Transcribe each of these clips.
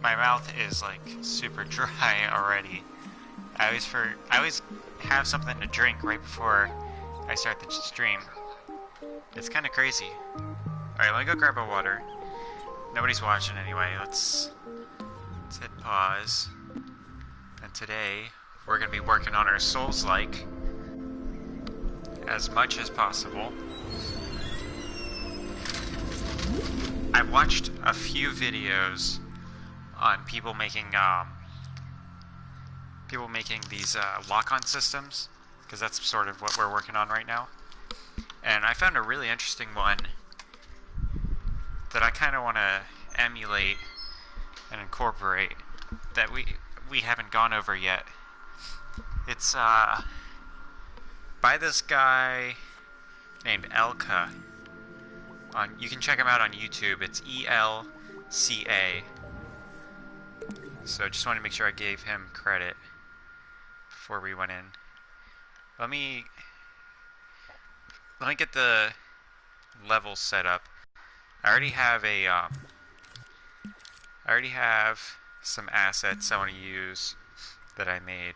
my mouth is like super dry already. I always have something to drink right before I start the stream. It's kind of crazy. Alright, let me go grab a water. Nobody's watching anyway. Let's hit pause. And today, we're going to be working on our Soulslike as much as possible. I've watched a few videos on people making these lock-on systems, because that's sort of what we're working on right now. And I found a really interesting one that I kind of want to emulate and incorporate that we haven't gone over yet. It's by this guy named Elka. You can check him out on YouTube. It's ELCA. So just wanted to make sure I gave him credit before we went in. Let me get the levels set up. I already have some assets I want to use that I made.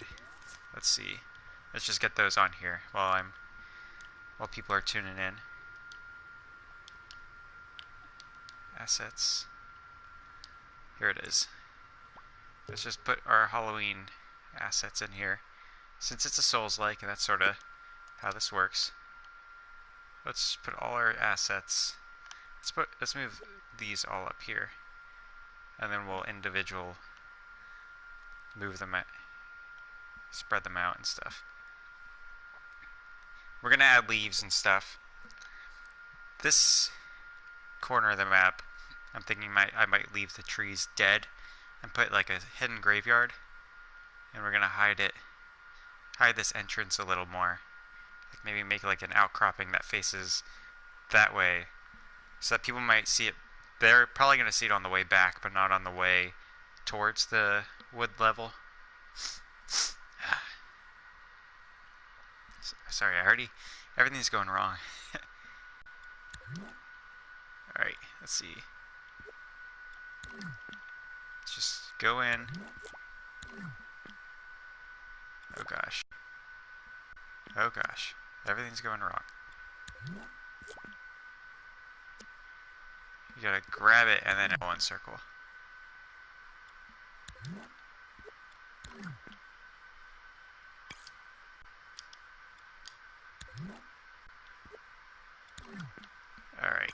Let's see. Let's just get those on here while people are tuning in. Assets. Here it is. Let's just put our Halloween assets in here. Since it's a Souls-like, and that's sort of how this works. Let's put all our assets. Let's move these all up here, and then we'll move them, spread them out and stuff. We're gonna add leaves and stuff. This corner of the map, I'm thinking I might leave the trees dead and put like a hidden graveyard, and we're gonna hide this entrance a little more. Like maybe make like an outcropping that faces that way, so that people might see it. They're probably gonna see it on the way back, but not on the way towards the wood level. Sorry, everything's going wrong. Alright, let's see. Let's just go in. Oh gosh. Oh gosh. Everything's going wrong. You gotta grab it and then go in circle. Alright.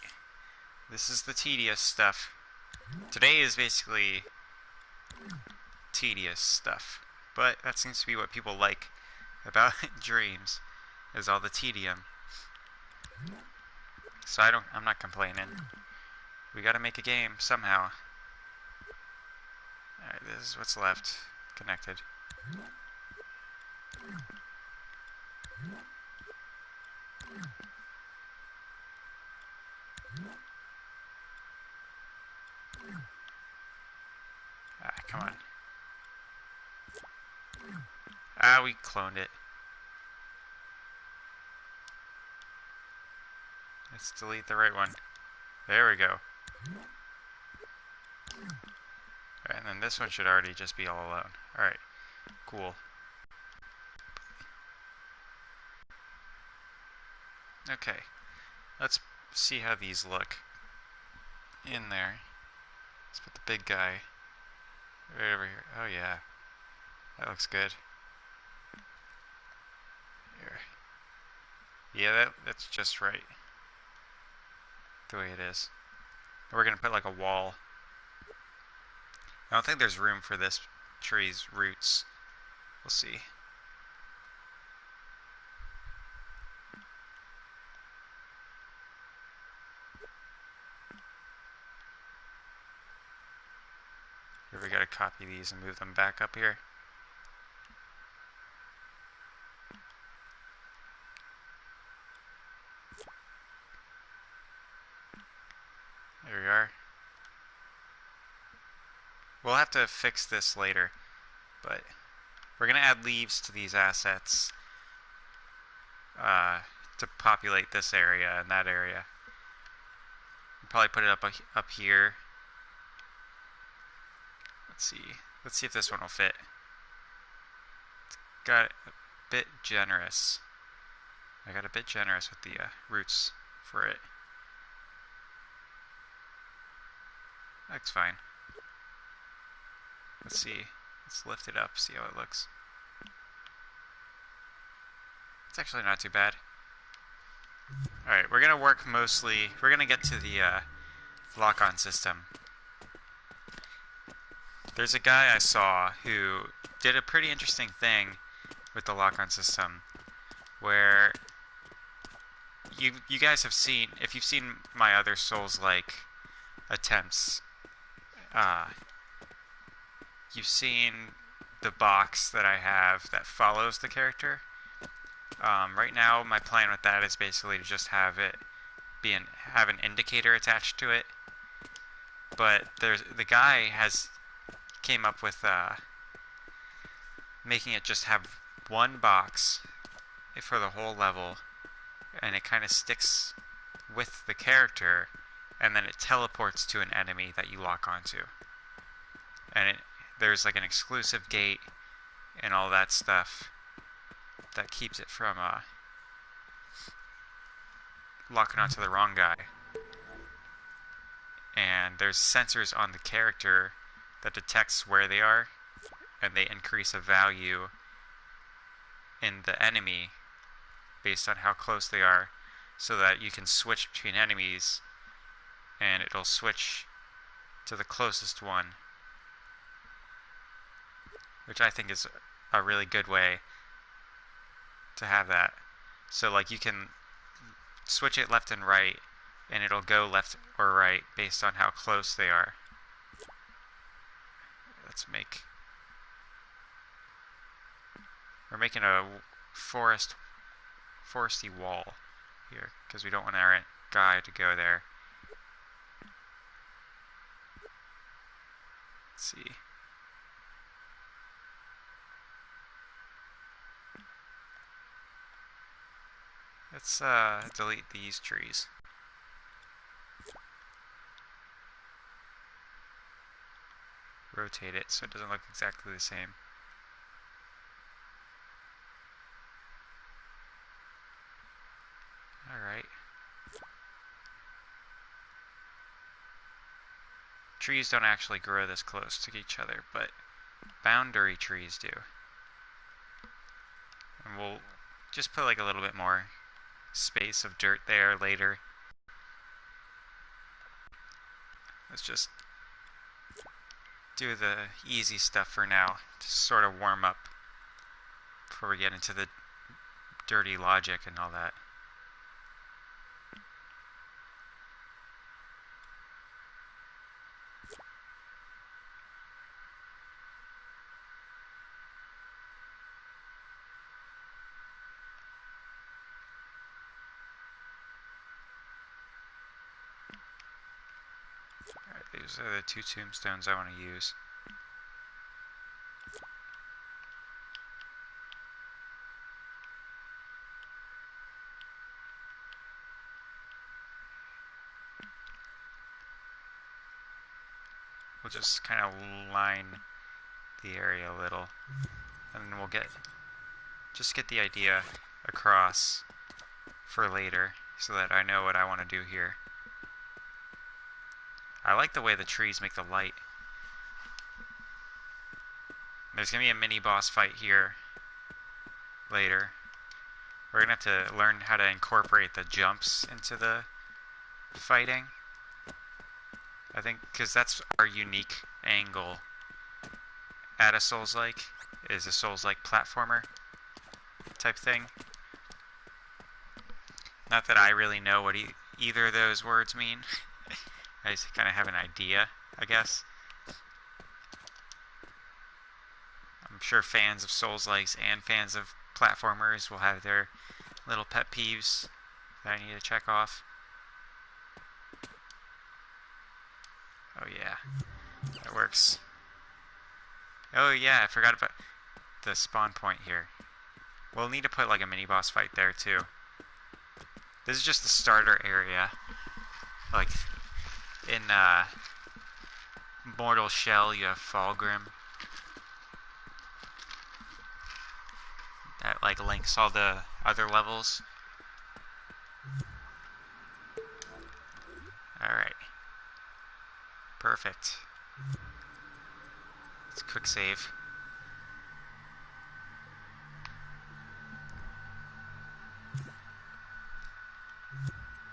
This is the tedious stuff. Today is basically tedious stuff. But that seems to be what people like about dreams, is all the tedium. So I'm not complaining. We gotta make a game somehow. Alright, this is what's left. Connected. Come on. We cloned it. Let's delete the right one. There we go. Alright, and then this one should already just be all alone. Alright, cool. Okay, let's see how these look in there. Let's put the big guy right over here. Oh yeah, that looks good. Here. Yeah, that's just right. The way it is. We're gonna put like a wall. I don't think there's room for this tree's roots. We'll see. Here, we gotta copy these and move them back up here. There we are. We'll have to fix this later, but we're going to add leaves to these assets to populate this area and that area. We'll probably put it up here. Let's see. Let's see if this one will fit. Got a bit generous. I got a bit generous with the roots for it. That's fine. Let's see. Let's lift it up, see how it looks. It's actually not too bad. Alright, we're gonna work mostly, we're gonna get to the lock-on system. There's a guy I saw who did a pretty interesting thing with the lock-on system, where you guys have seen, if you've seen my other Souls-like attempts, you've seen the box that I have that follows the character. Right now, my plan with that is basically to just have it have an indicator attached to it. But the guy came up with making it just have one box for the whole level, and it kind of sticks with the character, and then it teleports to an enemy that you lock onto. And there's like an exclusive gate and all that stuff that keeps it from locking onto the wrong guy. And there's sensors on the character that detects where they are, and they increase a value in the enemy based on how close they are, so that you can switch between enemies and it'll switch to the closest one, which I think is a really good way to have that. So like you can switch it left and right, and it'll go left or right based on how close they are. We're making a foresty wall here, because we don't want our guy to go there. Let's see. Let's delete these trees. Rotate it so it doesn't look exactly the same. Alright. Trees don't actually grow this close to each other, but boundary trees do. And we'll just put like a little bit more space of dirt there later. Let's just do the easy stuff for now to sort of warm up before we get into the dirty logic and all that. Alright, these are the two tombstones I want to use. We'll just kind of line the area a little, and then we'll just get the idea across for later, so that I know what I want to do here. I like the way the trees make the light. There's going to be a mini boss fight here later. We're going to have to learn how to incorporate the jumps into the fighting. I think, because that's our unique angle at a Souls-like, is a Souls-like platformer type thing. Not that I really know what either of those words mean. I just kind of have an idea, I guess. I'm sure fans of Souls-likes and fans of platformers will have their little pet peeves that I need to check off. Oh yeah, that works. Oh yeah, I forgot about the spawn point here. We'll need to put like a mini boss fight there too. This is just the starter area. Like in Mortal Shell, you have Fulgrim. That like links all the other levels. Alright. Perfect. Let's quick save.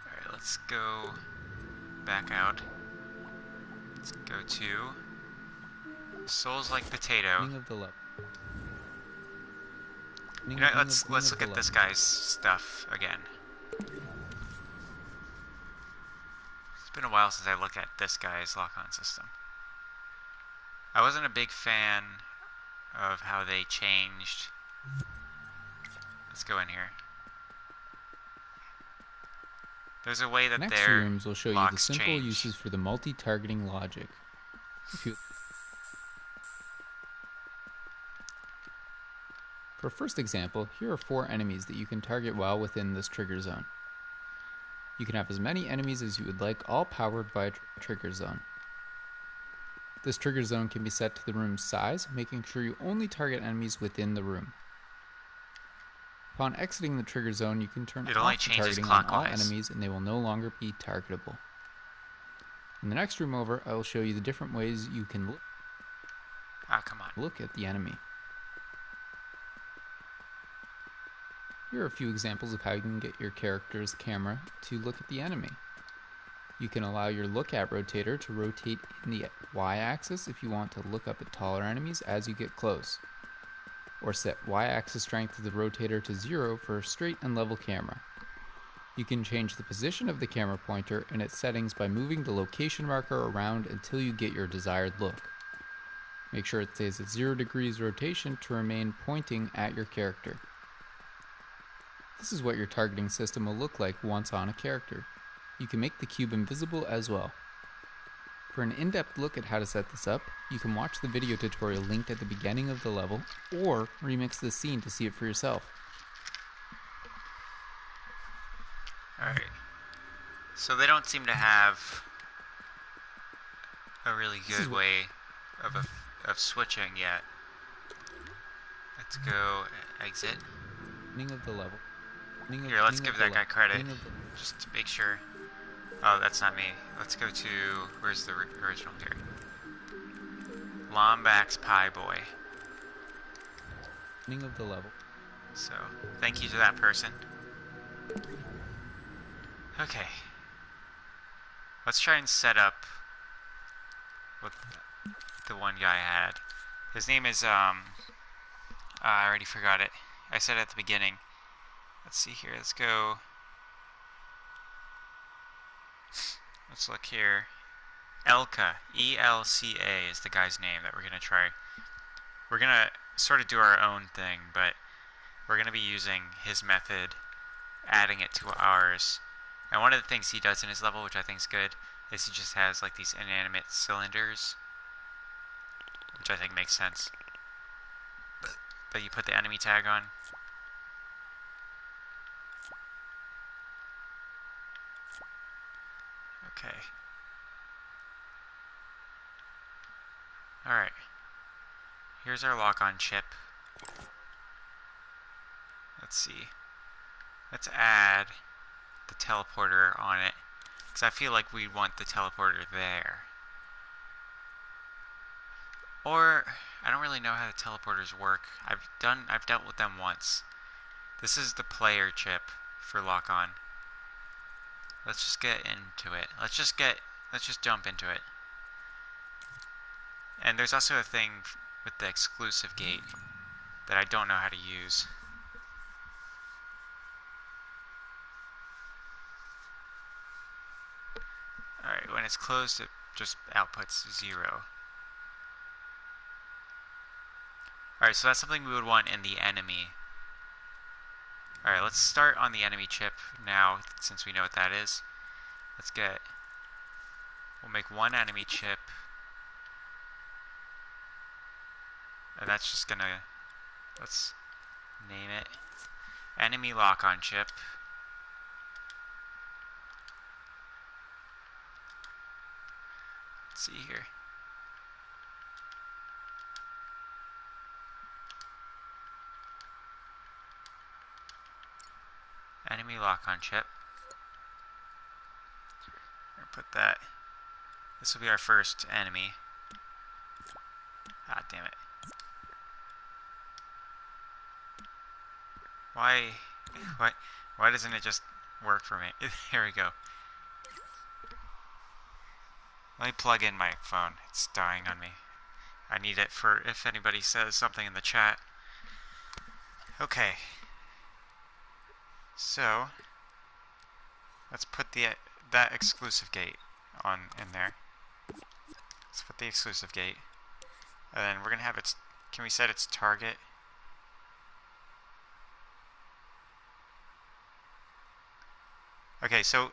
Alright, let's go back out. Let's go to Soulslike Potato. You know, let's look at this guy's stuff again. It's been a while since I looked at this guy's lock-on system. I wasn't a big fan of how they changed. Let's go in here. There's a way that Next their rooms will show you the simple change. uses for the multi-targeting logic. For a first example, here are 4 enemies that you can target while within this trigger zone. You can have as many enemies as you would like, all powered by a trigger zone. This trigger zone can be set to the room's size, making sure you only target enemies within the room. Upon exiting the trigger zone, you can turn off the targeting on all enemies and they will no longer be targetable. In the next room over, I will show you the different ways you can look at the enemy. Here are a few examples of how you can get your character's camera to look at the enemy. You can allow your look at rotator to rotate in the y-axis if you want to look up at taller enemies as you get close. Or set y-axis strength of the rotator to 0 for a straight and level camera. You can change the position of the camera pointer and its settings by moving the location marker around until you get your desired look. Make sure it stays at 0 degrees rotation to remain pointing at your character. This is what your targeting system will look like once on a character. You can make the cube invisible as well. For an in-depth look at how to set this up, you can watch the video tutorial linked at the beginning of the level, or remix the scene to see it for yourself. Alright. So they don't seem to have a really good way of switching yet. Let's go exit. Beginning of the level. Here, let's give that guy credit, just to make sure. Oh, that's not me. Let's go to, where's the original here? Lombax Pie Boy. Beginning of the level. So, thank you to that person. Okay. Let's try and set up what the one guy had. His name is, I already forgot it. I said it at the beginning. Let's see here, let's go. Let's look here. Elka, E-L-C-A is the guy's name that we're going to try. We're going to sort of do our own thing, but we're going to be using his method, adding it to ours. And one of the things he does in his level, which I think is good, is he just has like these inanimate cylinders, which I think makes sense, that you put the enemy tag on. Okay. Alright. Here's our lock-on chip. Let's see. Let's add the teleporter on it, because I feel like we want the teleporter there. Or, I don't really know how the teleporters work. I've dealt with them once. This is the player chip for lock-on. Let's just get into it. Let's just jump into it. And there's also a thing with the exclusive gate that I don't know how to use. Alright, when it's closed, it just outputs 0. Alright, so that's something we would want in the enemy. Alright, let's start on the enemy chip now, since we know what that is. We'll make one enemy chip. And that's just gonna, let's name it enemy lock-on chip. Let's see here. enemy lock-on chip. We're gonna put that. This will be our first enemy. Ah, damn it. Why? What? Why doesn't it just work for me? Here we go. Let me plug in my phone. It's dying on me. I need it for if anybody says something in the chat. Okay. So let's put that exclusive gate on in there. Let's put the exclusive gate, and then we're gonna have its. Can we set its target? Okay, so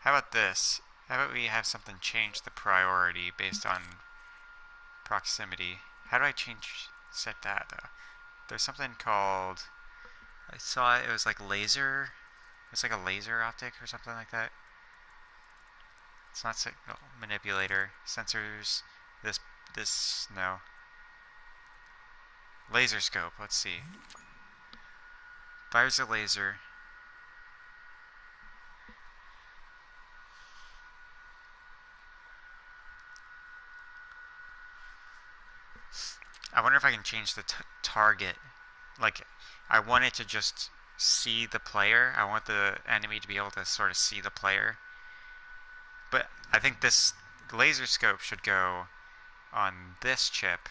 how about this? How about we have something change the priority based on proximity? How do I set that though? There's something called, I saw it was like laser, it's like a laser optic or something like that. It's not signal manipulator, sensors, no. Laser scope, let's see. Fires a laser. I wonder if I can change the target. Like, I want it to just see the player. I want the enemy to be able to sort of see the player. But I think this laser scope should go on this chip.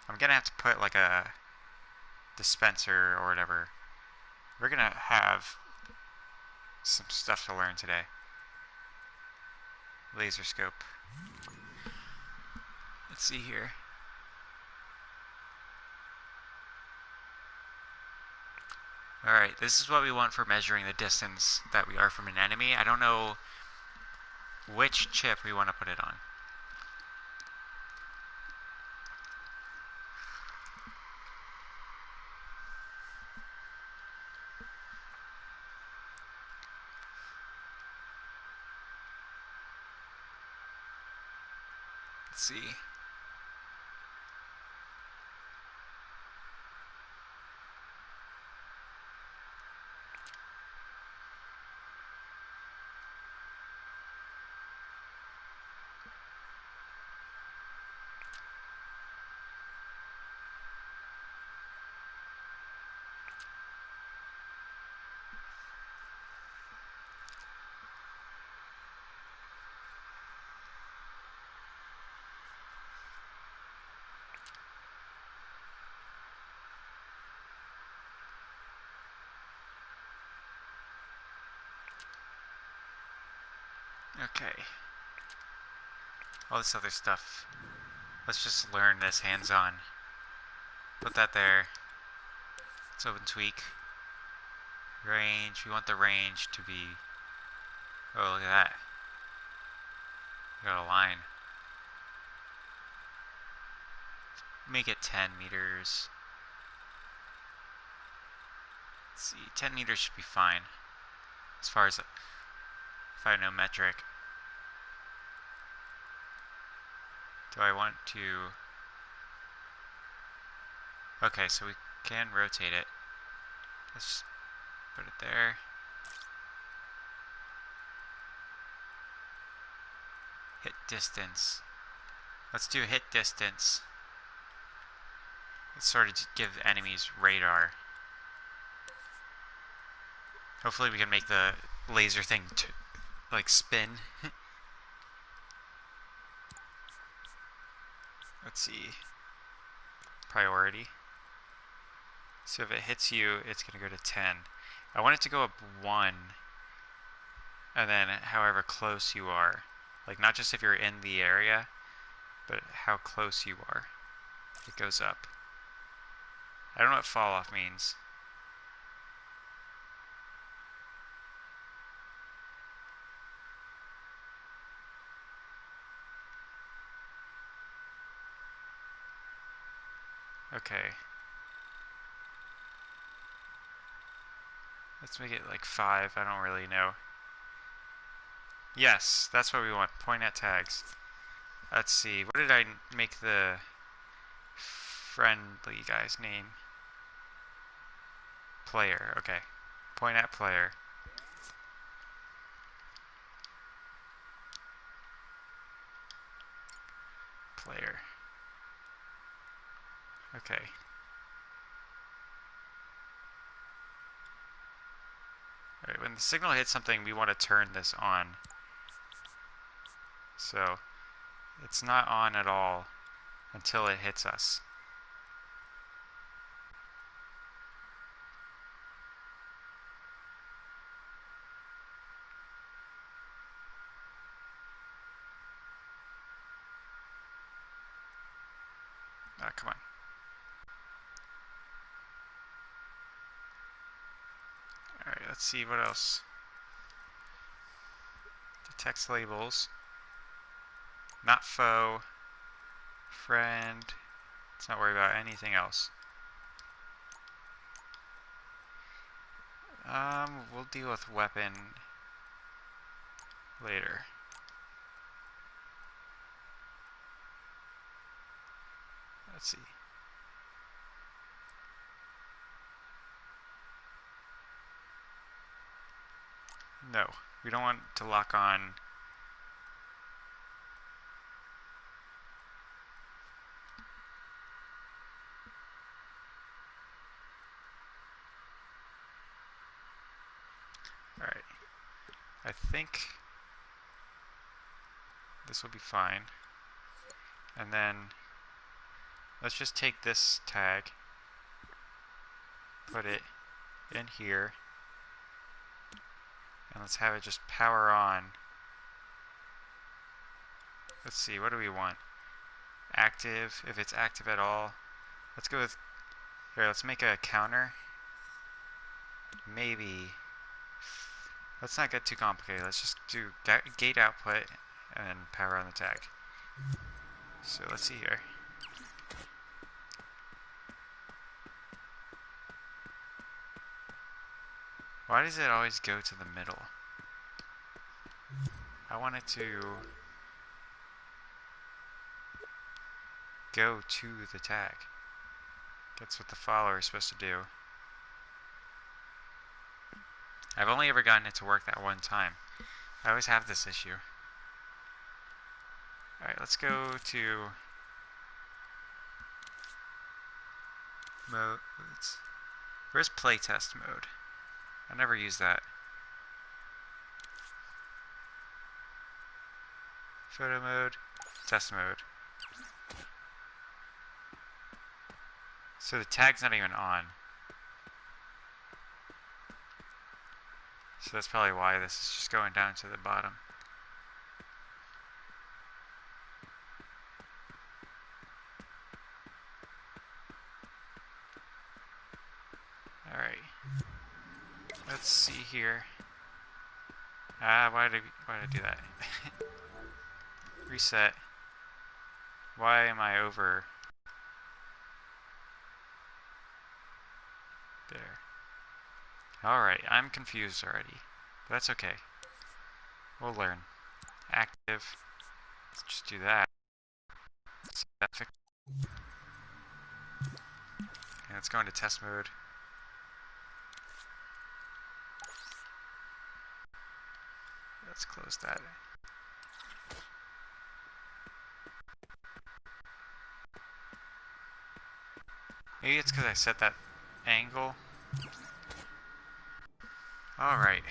I'm gonna have to put like a dispenser or whatever. We're gonna have some stuff to learn today. Laser scope. Let's see here. Alright, this is what we want for measuring the distance that we are from an enemy. I don't know which chip we want to put it on. Let's see. Okay. All this other stuff. Let's just learn this hands-on. Put that there. Let's open tweak. Range. We want the range to be... Oh, look at that. We got a line. Make it 10 meters. Let's see. 10 meters should be fine. As far as... If I know metric. Do I want to... Okay, so we can rotate it. Let's put it there. Hit distance. Let's do hit distance. Let's sort of give enemies radar. Hopefully we can make the laser thing like spin. Let's see. Priority. So if it hits you, it's going to go to 10. I want it to go up 1. And then however close you are. Like not just if you're in the area, but how close you are. It goes up. I don't know what fall off means. Okay. Let's make it like 5. I don't really know. Yes, that's what we want. Point at tags. Let's see. What did I make the friendly guy's name? Player. Okay. Point at player. Player. Okay. Alright, when the signal hits something, we want to turn this on. So, it's not on at all until it hits us. Ah, come on. Alright, let's see what else. Detects labels. Not foe. Friend. Let's not worry about anything else. We'll deal with weapon later. Let's see. No, we don't want to lock on. Alright. I think this will be fine. And then let's just take this tag, put it in here, and let's have it just power on. Let's see, what do we want? Active, if it's active at all. Let's go with, here, let's make a counter. Maybe, let's not get too complicated. Let's just do gate output and then power on the tag. So let's see here. Why does it always go to the middle? I want it to go to the tag. That's what the follower is supposed to do. I've only ever gotten it to work that one time. I always have this issue. Alright, let's go to mode. Where's playtest mode? I never use that. Photo mode, test mode. So the tag's not even on. So that's probably why this is just going down to the bottom. Alright. Let's see here. Why did I do that? Reset. Why am I over there? Alright, I'm confused already. But that's okay. We'll learn. Active. Let's just do that. And let's go into test mode. Let's close that. Maybe it's because I set that angle. Alright.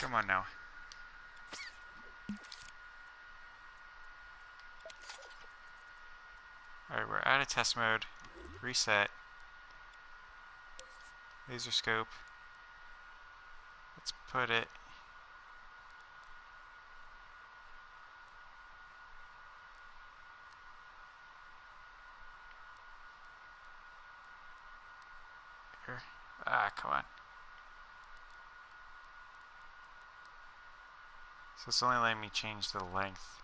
Come on now. Alright, we're out of test mode. Reset. Laser scope. Let's put it. Here. Come on. So it's only letting me change the length.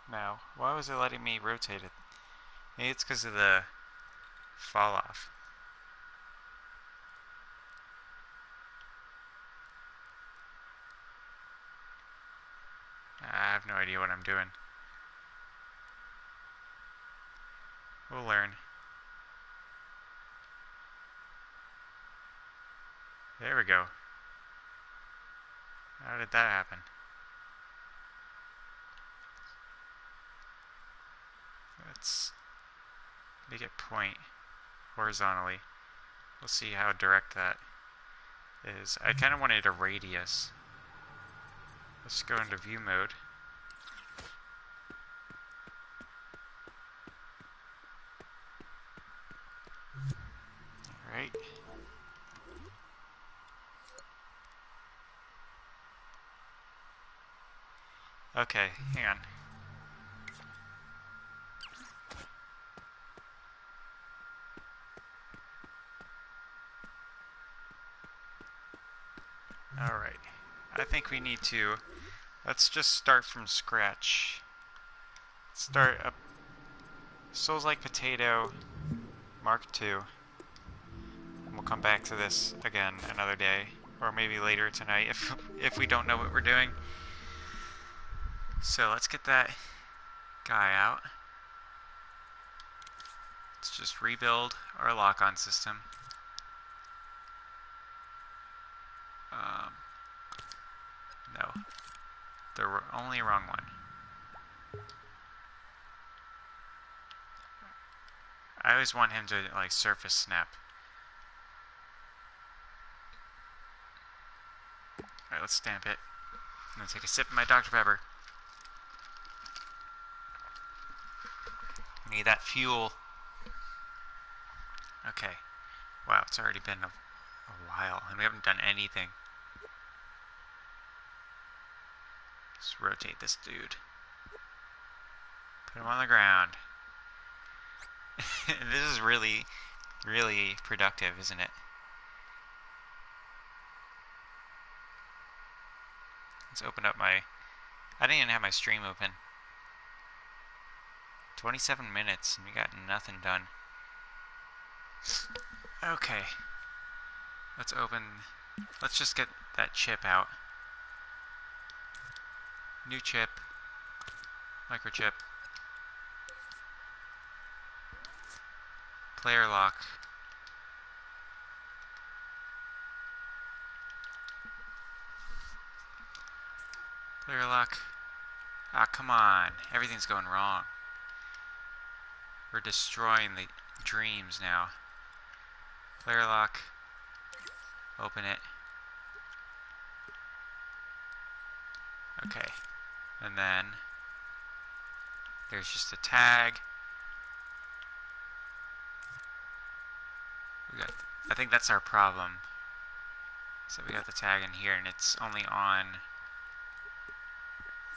Now, why was it letting me rotate it? Maybe it's because of the fall off. I have no idea what I'm doing. We'll learn. There we go. How did that happen? Let's make it point horizontally. We'll see how direct that is. I kind of wanted a radius. Let's go into view mode. Alright. Okay, hang on. Alright. I think we need to... Let's just start from scratch. Start a Soulslike Potato Mark II. And we'll come back to this again another day. Or maybe later tonight if we don't know what we're doing. So let's get that guy out. Let's just rebuild our lock-on system. No. The only wrong one. I always want him to, like, surface snap. Alright, let's stamp it. I'm gonna take a sip of my Dr. Pepper. Need that fuel. Okay. Wow, it's already been a while, and we haven't done anything. Let's rotate this dude. Put him on the ground. This is really, really productive, isn't it? Let's open up my... I didn't even have my stream open. 27 minutes, and we got nothing done. Okay. Let's open... Let's just get that chip out. New chip. Microchip. Player lock. Player lock. Ah, come on. Everything's going wrong. We're destroying the dreams now. Player lock. Open it. Okay. And then there's just a tag. I think that's our problem. So we got the tag in here, and it's only on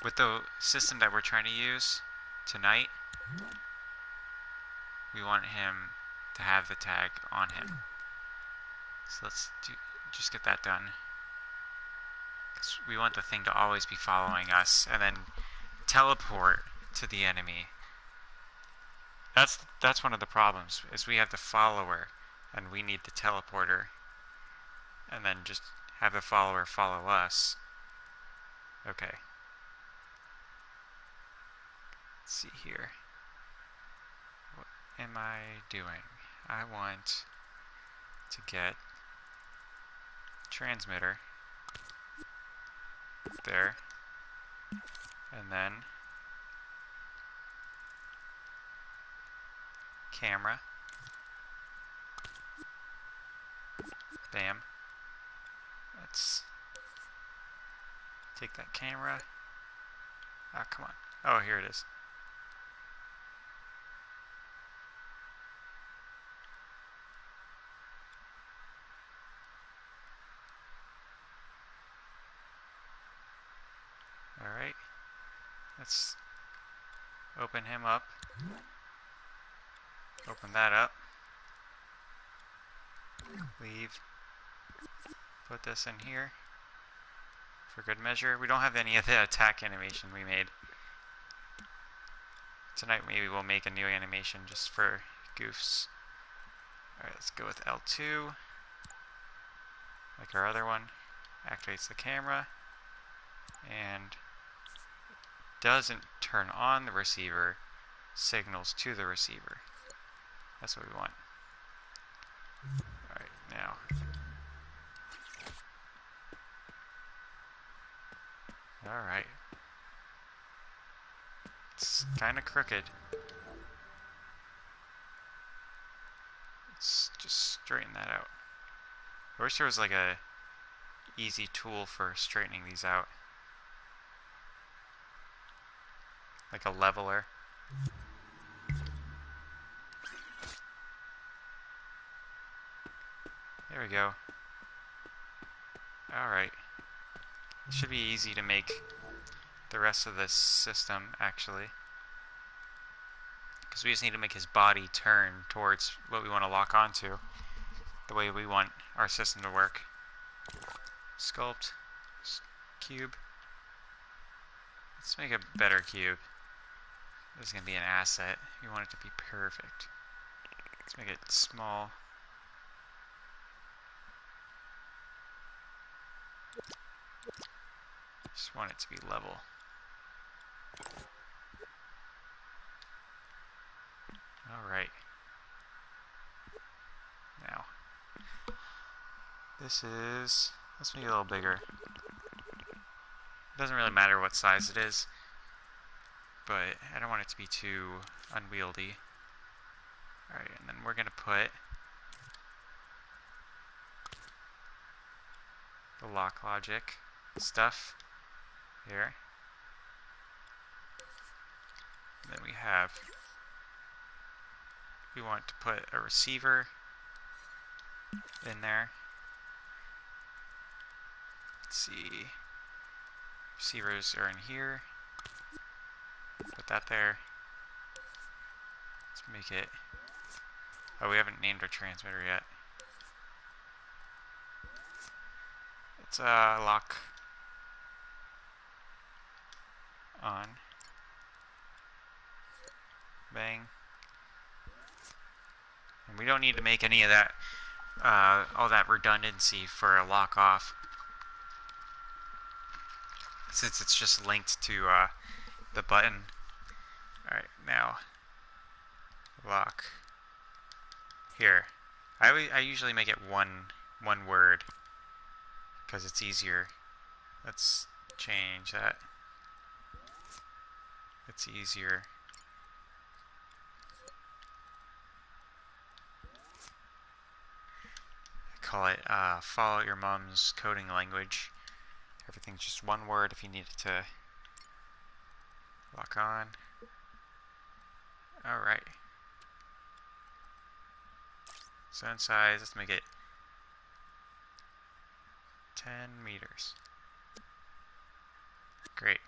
with the system that we're trying to use tonight. We want him to have the tag on him. So let's just get that done. 'Cause we want the thing to always be following us and then teleport to the enemy. That's one of the problems, is we have the follower and we need the teleporter, and then just have the follower follow us. Okay. Let's see here. What am I doing? I want to get transmitter there, and then camera. Bam. Let's take that camera. Ah, come on. Oh, here it is. Alright. Let's open him up. Open that up. Leave. Put this in here for good measure. We don't have any of the attack animation we made. Tonight maybe we'll make a new animation just for goofs. Alright, let's go with L2. Like our other one. Activates the camera. And doesn't turn on the receiver. Signals to the receiver. That's what we want. Alright, now Alright. It's kind of crooked. Let's just straighten that out. I wish there was like a easy tool for straightening these out. Like a leveler. There we go. Alright. It should be easy to make the rest of this system, actually. Because we just need to make his body turn towards what we want to lock onto. The way we want our system to work. Sculpt. Cube. Let's make a better cube. This is going to be an asset. We want it to be perfect. Let's make it small. Just want it to be level. Alright. Now, let's make it a little bigger. Doesn't really matter what size it is, but I don't want it to be too unwieldy. Alright, and then we're going to put the lock logic stuff here. And then we want to put a receiver in there. Let's see. Receivers are in here. Put that there. Let's make it. Oh, we haven't named our transmitter yet. It's lock on. Bang. And we don't need to make any of that, all that redundancy for a lock off, since it's just linked to the button. Alright, now lock here. I usually make it one word because it's easier. Let's change that. It's easier. Call it follow your mom's coding language. Everything's just one word if you need it to lock on. Alright. Zone size, let's make it 10 meters. Great.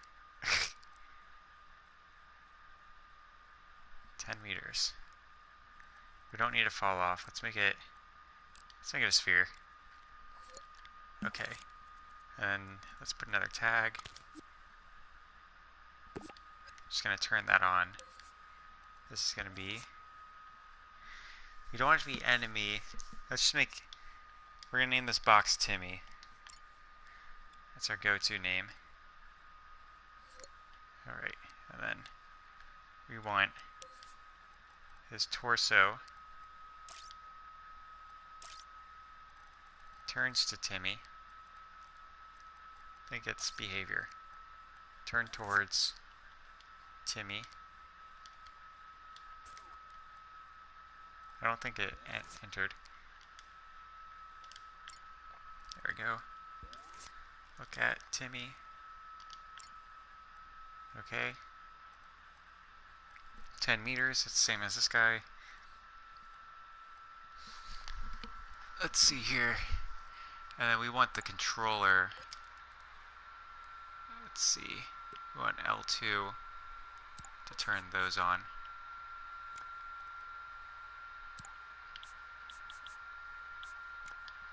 10 meters. We don't need to fall off. Let's make it a sphere. Okay. And let's put another tag. Just gonna turn that on. This is gonna be. We don't want it to be enemy. Let's just make. We're gonna name this box Timmy. That's our go-to name. Alright, and then we want his torso turns to Timmy. I think it's behavior. Turn towards Timmy. I don't think it entered. There we go. Look at Timmy. Okay. 10 meters, it's the same as this guy. Let's see here. And then we want the controller. Let's see. We want L2 to turn those on.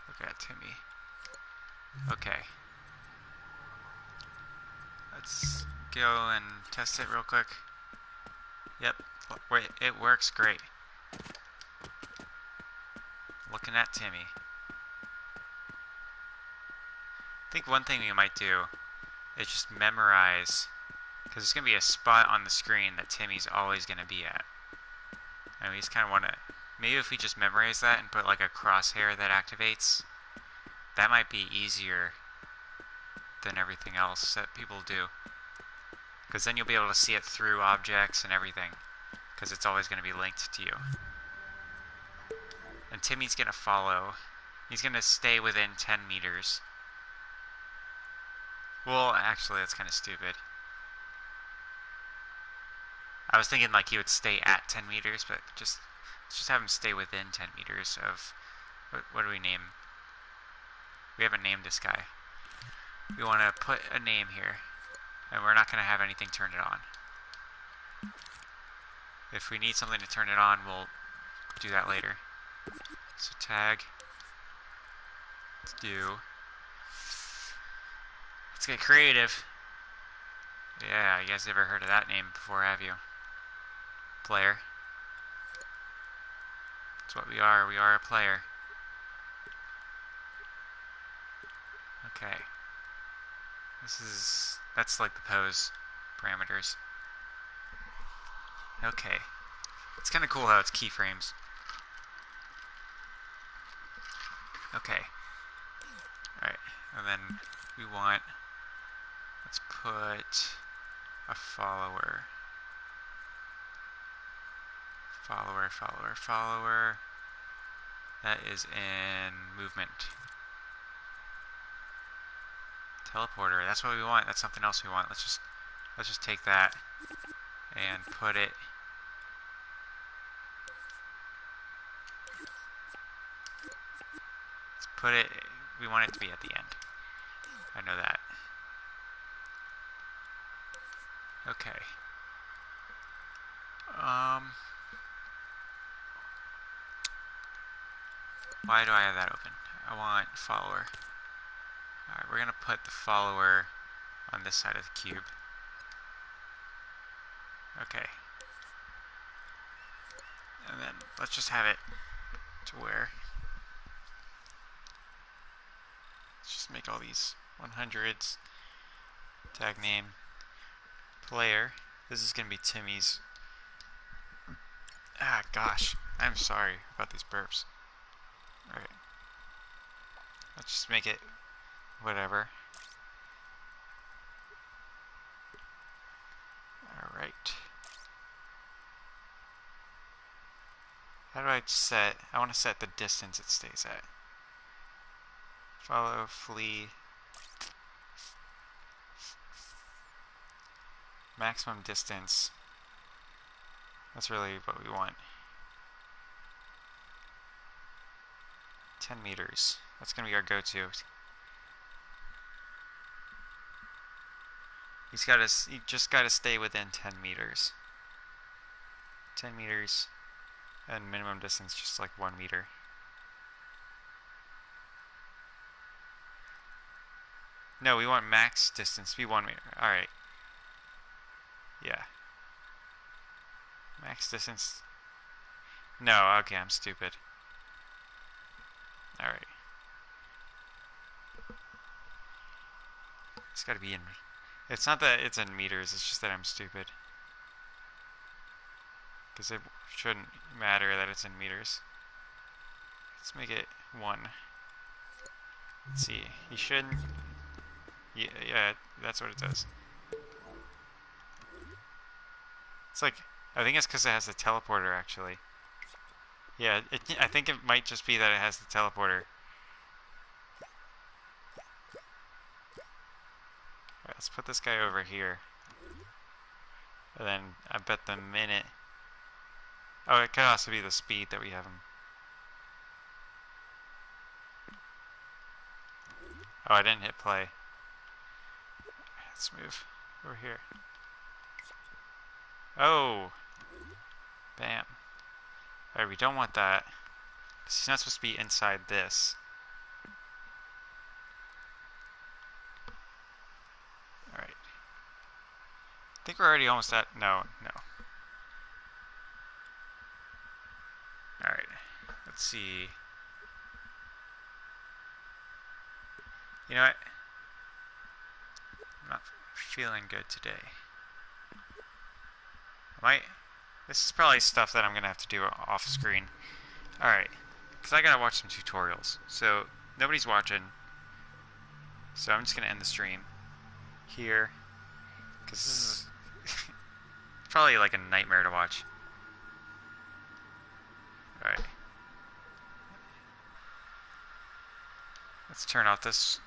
Look at Timmy. Okay. Let's go and test it real quick. Yep, wait, it works great. Looking at Timmy. I think one thing we might do is just memorize, because there's going to be a spot on the screen that Timmy's always going to be at. And we just kind of want to, maybe if we just memorize that and put like a crosshair that activates, that might be easier than everything else that people do. Because then you'll be able to see it through objects and everything. Because it's always going to be linked to you. And Timmy's going to follow. He's going to stay within 10 meters. Well, actually, that's kind of stupid. I was thinking like he would stay at 10 meters, but let's just have him stay within 10 meters of... What do we name? We haven't named this guy. We want to put a name here. And we're not going to have anything turn it on. If we need something to turn it on, we'll do that later. So tag. Let's get creative. Yeah, you guys ever heard of that name before, have you? Player. That's what we are. We are a player. Okay. That's like the pose parameters. Okay. It's kind of cool how it's keyframes. Okay. Alright, and then we want, let's put a follower. Follower. That is in movement. Teleporter, that's what we want. That's something else we want. Let's just take that and put it we want it to be at the end. I know that. Okay. Why do I have that open? I want follower. Alright, we're gonna put the follower on this side of the cube. Okay. And then let's just have it to where. Let's just make all these 100s. Tag name. Player. This is gonna be Timmy's. Ah, gosh. I'm sorry about these burps. Alright. Let's just make it whatever. Alright. How do I set? I want to set the distance it stays at. Follow, flee. Maximum distance. That's really what we want. 10 meters. That's going to be our go-to. He just got to stay within 10 meters. 10 meters. And minimum distance just like 1 meter. No, we want max distance to be 1 meter. Alright. Yeah. Max distance. No, okay, I'm stupid. Alright. It's gotta be in... It's not that it's in meters, it's just that I'm stupid. Because it shouldn't matter that it's in meters. Let's make it 1. Let's see. He shouldn't... Yeah, that's what it does. It's like... I think it's because it has the teleporter, actually. Yeah, I think it might just be that it has the teleporter. Alright, let's put this guy over here. And then I bet the minute... Oh, it could also be the speed that we have him. Oh, I didn't hit play. Let's move over here. Oh! Bam. Alright, we don't want that. He's not supposed to be inside this. Alright. I think we're already almost at... No. Alright. Let's see. You know what? I'm not feeling good today. This is probably stuff that I'm going to have to do off screen. Alright. Because I got to watch some tutorials. So, nobody's watching. So I'm just going to end the stream. here, because this is probably like a nightmare to watch. Alright. Let's turn off this